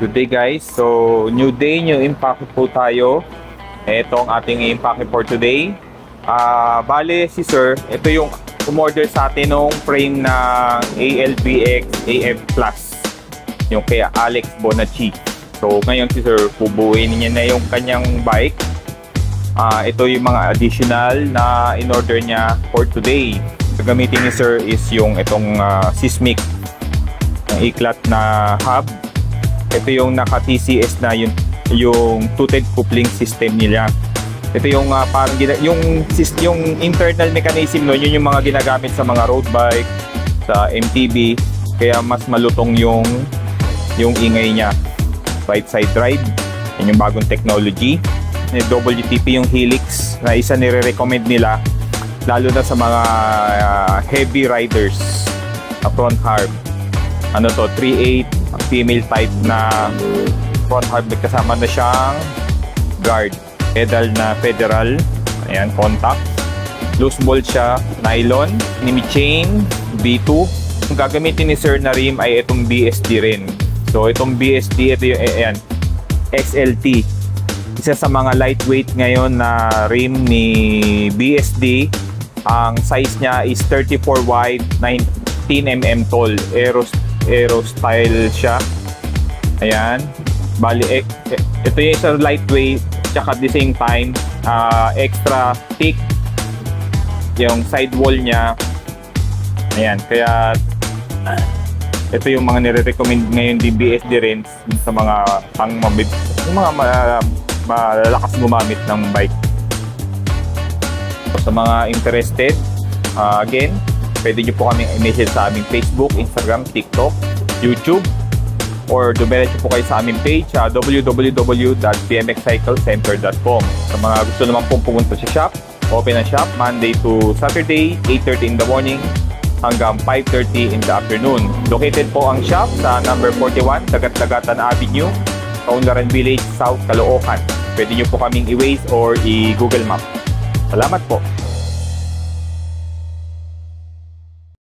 Good day guys. So, new day, new impact po tayo. Ito ang ating impact for today. Bale si sir, ito yung umorder sa atin ng frame na ALBX AM Plus. Yung kay Alex Bonacci. So, ngayon si sir, pubuin niya na yung kanyang bike. Ito yung mga additional na in-order niya for today. Gagamitin ni sir is yung itong Seismic, ang iklat na hub. Ito yung naka TCS na yung two-ted coupling system nila. Ito yung parang yung internal mechanism no, yun yung mga ginagamit sa mga road bike, sa MTB, kaya mas malutong yung ingay niya. Right side drive, yun yung bagong technology. WTP yung Helix na isa nire-recommend nila lalo na sa mga heavy riders. Front harb, ano to, 3.8 female type na front harb, kasama na siyang guard, pedal na federal, ayan, contact, loose bolt siya, nylon, enemy chain, B2. Ang gagamitin ni sir na rim ay itong BSD rin. So itong BSD, ito yung ayan, XLT, isa sa mga lightweight ngayon na rim ni BSD. Ang size niya is 34 wide, 19mm tall, aero style siya. Ayan, bali ito yung isa lightweight, tsaka at the same time extra thick yung sidewall niya. Ayan, kaya ito yung mga nire-recommend ngayon din BSD rin sa mga yung mga malalakas gumamit ng bike. Sa mga interested, again, pwede nyo po kaming i-message sa aming Facebook, Instagram, TikTok, YouTube, or dumiretso po kayo sa aming page www.bmxcyclecenter.com. Sa mga gusto naman pong pumunta sa shop, open ang shop Monday to Saturday, 8:30 in the morning hanggang 5:30 in the afternoon. Located po ang shop sa number 41, Dagat-Dagatan Avenue, Kaunlaran Village, South Caloocan. Pwede nyo po kaming i-Waze or i-Google Map. Salamat po.